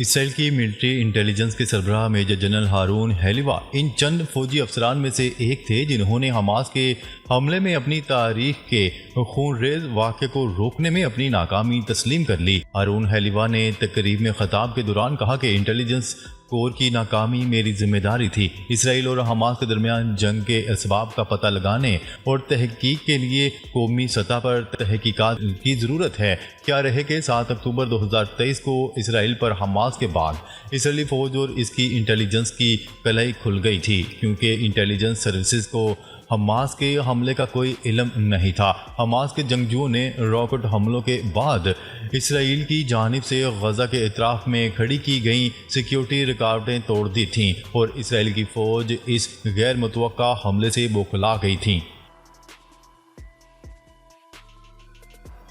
اسرائیل کی military intelligence کے سربراہ میجر جنرل ہارون ہیلیوا ان چند فوجی افسران میں سے ایک تھے جنہوں نے حماس کے حملے میں اپنی تاریخ کے خونریز واقعے کو روکنے میں اپنی ناکامی تسلیم کر لی۔ ہارون ہیلیوا نے تقریب میں خطاب کے دوران کہا کہ انٹیلیجنس کور کی ناکامی میری ذمہ داری تھی۔ اسرائیل اور حماس کے درمیان جنگ کے اسباب کا پتہ لگانے اور تحقیق کے لیے قومی سطح پر تحقیقات کی ضرورت ہے۔ کیا رہے کہ 7 اکتوبر 2023 کو اسرائیل پر حماس کے بعد اسرائیلی فوج اور اس کی انٹیلیجنس کی کلائی کھل گئی تھی، کیونکہ انٹیلیجنس سروسز کو حماس کے حملے کا کوئی علم نہیں تھا۔ حماس کے جنگجوؤں نے راکٹ حملوں کے بعد اسرائیل کی جانب سے غزہ کے اطراف میں کھڑی کی گئیں سیکیورٹی رکاوٹیں توڑ دی تھیں اور اسرائیل کی فوج اس غیر متوقع حملے سے بوکھلا گئی تھی۔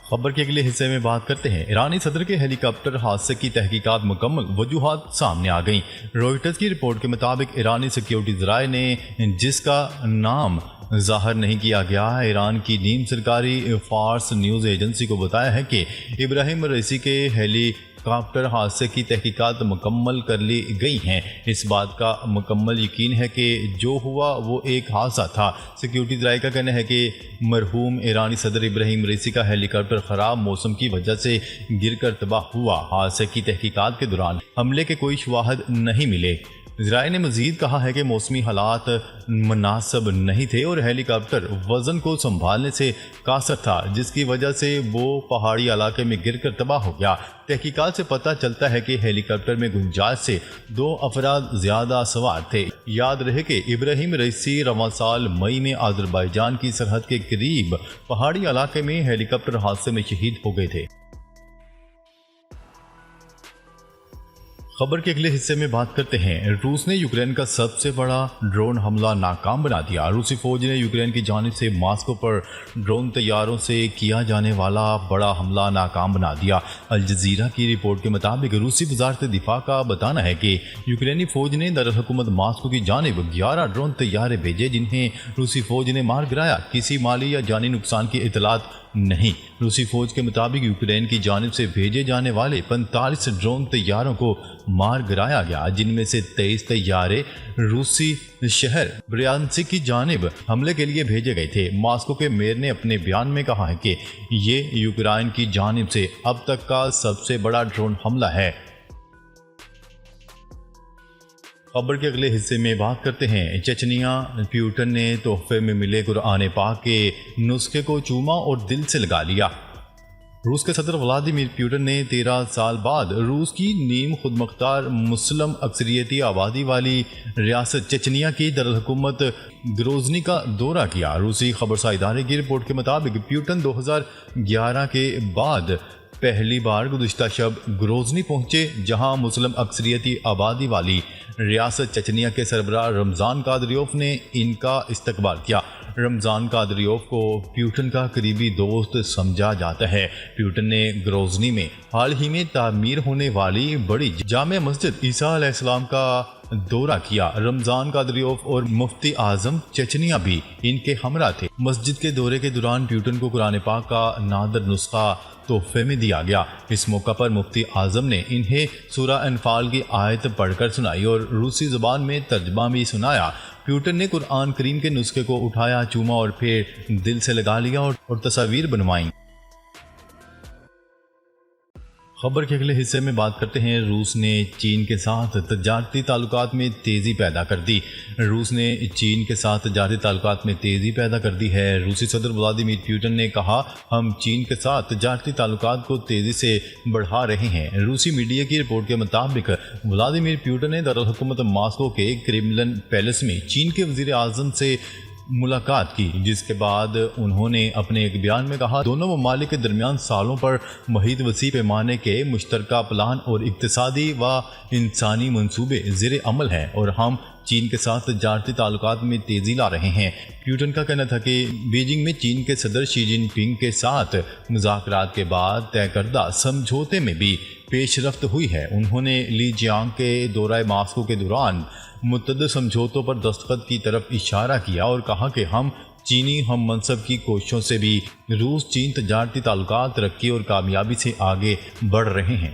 خبر کے اگلے حصے میں بات کرتے ہیں۔ ایرانی صدر کے ہیلی کاپٹر حادثے کی تحقیقات مکمل، وجوہات سامنے آ گئیں۔ روئٹرز کی رپورٹ کے مطابق ایرانی سیکیورٹی ذرائع نے، جس کا نام ظاہر نہیں کیا گیا، ایران کی نیم سرکاری فارس نیوز ایجنسی کو بتایا ہے کہ ابراہیم رئیسی کے ہیلی کاپٹر حادثے کی تحقیقات مکمل کر لی گئی ہیں۔ اس بات کا مکمل یقین ہے کہ جو ہوا وہ ایک حادثہ تھا۔ سیکیورٹی ذرائع کا کہنا ہے کہ مرحوم ایرانی صدر ابراہیم رئیسی کا ہیلی کاپٹر خراب موسم کی وجہ سے گر کر تباہ ہوا۔ حادثے کی تحقیقات کے دوران حملے کے کوئی شواہد نہیں ملے۔ ذرائع نے مزید کہا ہے کہ موسمی حالات مناسب نہیں تھے اور ہیلی کاپٹر وزن کو سنبھالنے سے قاصر تھا، جس کی وجہ سے وہ پہاڑی علاقے میں گر کر تباہ ہو گیا۔ تحقیقات سے پتہ چلتا ہے کہ ہیلی کاپٹر میں گنجائش سے 2 افراد زیادہ سوار تھے۔ یاد رہے کہ ابراہیم رئیسی رواں سال مئی میں آذربائیجان کی سرحد کے قریب پہاڑی علاقے میں ہیلی کاپٹر حادثے میں شہید ہو گئے تھے۔ خبر کے اگلے حصے میں بات کرتے ہیں۔ روس نے یوکرین کا سب سے بڑا ڈرون حملہ ناکام بنا دیا۔ روسی فوج نے یوکرین کی جانب سے ماسکو پر ڈرون طیاروں سے کیا جانے والا بڑا حملہ ناکام بنا دیا۔ الجزیرہ کی رپورٹ کے مطابق روسی وزارت دفاع کا بتانا ہے کہ یوکرینی فوج نے دارالحکومت ماسکو کی جانب 11 ڈرون طیارے بھیجے، جنہیں روسی فوج نے مار گرایا۔ کسی مالی یا جانی نقصان کی اطلاعات نہیں۔ روسی فوج کے مطابق یوکرین کی جانب سے بھیجے جانے والے 45 ڈرون طیاروں کو مار گرایا گیا، جن میں سے 23 طیارے روسی شہر بریانسک کی جانب حملے کے لیے بھیجے گئے تھے۔ ماسکو کے میئر نے اپنے بیان میں کہا ہے کہ یہ یوکرائن کی جانب سے اب تک کا سب سے بڑا ڈرون حملہ ہے۔ خبر کے اگلے حصے میں بات کرتے ہیں۔ چچنیا، پیوٹن نے تحفے میں ملے قرآن پاک کے نسخے کو چوما اور دل سے لگا لیا۔ روس کے صدر ولادیمیر پیوٹن نے 13 سال بعد روس کی نیم خود مختار مسلم اکثریتی آبادی والی ریاست چچنیا کی دارالحکومت گروزنی کا دورہ کیا۔ روسی خبرساں ادارے کی رپورٹ کے مطابق پیوٹن 2011 کے بعد پہلی بار گزشتہ شب گروزنی پہنچے، جہاں مسلم اکثریتی آبادی والی ریاست چچنیا کے سربراہ رمضان قادریوف نے ان کا استقبال کیا۔ رمضان قادریوف کو پیوٹن کا قریبی دوست سمجھا جاتا ہے۔ پیوٹن نے گروزنی میں حال ہی میں تعمیر ہونے والی بڑی جامع مسجد عیسیٰ علیہ السلام کا دورہ کیا۔ رمضان قادریوف اور مفتی اعظم چچنیا بھی ان کے ہمراہ تھے۔ مسجد کے دورے کے دوران پیوٹن کو قرآن پاک کا نادر نسخہ تحفے میں دیا گیا۔ اس موقع پر مفتی اعظم نے انہیں سورہ انفال کی آیت پڑھ کر سنائی اور روسی زبان میں ترجمہ بھی سنایا۔ پیوٹن نے قرآن کریم کے نسخے کو اٹھایا، چوما اور پھر دل سے لگا لیا اور تصاویر بنوائیں۔ خبر کے اگلے حصے میں بات کرتے ہیں۔ روس نے چین کے ساتھ تجارتی تعلقات میں تیزی پیدا کر دی۔ روس نے چین کے ساتھ تجارتی تعلقات میں تیزی پیدا کر دی ہے۔ روسی صدر ولادیمیر پیوٹن نے کہا، ہم چین کے ساتھ تجارتی تعلقات کو تیزی سے بڑھا رہے ہیں۔ روسی میڈیا کی رپورٹ کے مطابق ولادیمیر پیوٹن نے دارالحکومت ماسکو کے کریملن پیلس میں چین کے وزیر اعظم سے ملاقات کی، جس کے بعد انہوں نے اپنے ایک بیان میں کہا، دونوں ممالک کے درمیان سالوں پر محیط وسیع پیمانے کے مشترکہ پلان اور اقتصادی و انسانی منصوبے زیر عمل ہیں اور ہم چین کے ساتھ تجارتی تعلقات میں تیزی لا رہے ہیں۔ پیوٹن کا کہنا تھا کہ بیجنگ میں چین کے صدر شی جن پنگ کے ساتھ مذاکرات کے بعد طے کردہ سمجھوتے میں بھی پیش رفت ہوئی ہے۔ انہوں نے لی جیانگ کے دورہ ماسکو کے دوران متعدد سمجھوتوں پر دستخط کی طرف اشارہ کیا اور کہا کہ ہم چینی ہم منصب کی کوششوں سے بھی روس چین تجارتی تعلقات ترقی اور کامیابی سے آگے بڑھ رہے ہیں۔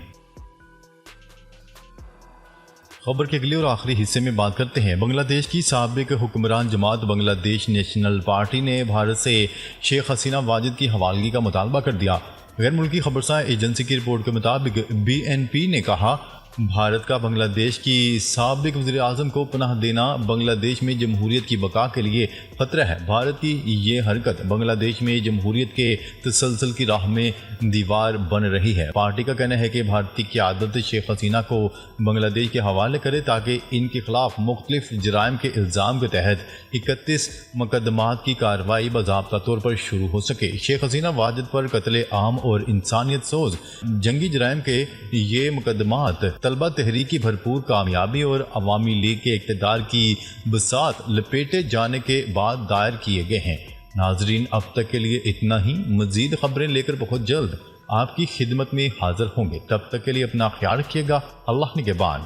خبر کے اگلے اور آخری حصے میں بات کرتے ہیں بنگلہ دیش کی سابق حکمران جماعت بنگلہ دیش نیشنل پارٹی نے بھارت سے شیخ حسینہ واجد کی حوالگی کا مطالبہ کر دیا۔ غیر ملکی خبرساں ایجنسی کی رپورٹ کے مطابق BNP نے کہا بھارت کا بنگلہ دیش کی سابق وزیر اعظم کو پناہ دینا بنگلہ دیش میں جمہوریت کی بقا کے لیے خطرہ ہے۔ بھارت کی یہ حرکت بنگلہ دیش میں جمہوریت کے تسلسل کی راہ میں دیوار بن رہی ہے۔ پارٹی کا کہنا ہے کہ بھارتی قیادت شیخ حسینہ کو بنگلہ دیش کے حوالے کرے تاکہ ان کے خلاف مختلف جرائم کے الزام کے تحت 31 مقدمات کی کارروائی باضابطہ طور پر شروع ہو سکے۔ شیخ حسینہ واجد پر قتل عام اور انسانیت سوز جنگی جرائم کے یہ مقدمات طلبہ تحریک کی بھرپور کامیابی اور عوامی لیگ کے اقتدار کی بساط لپیٹے جانے کے بعد دائر کیے گئے ہیں۔ ناظرین اب تک کے لیے اتنا ہی، مزید خبریں لے کر بہت جلد آپ کی خدمت میں حاضر ہوں گے۔ تب تک کے لیے اپنا خیال رکھیے گا۔ اللہ نگہبان۔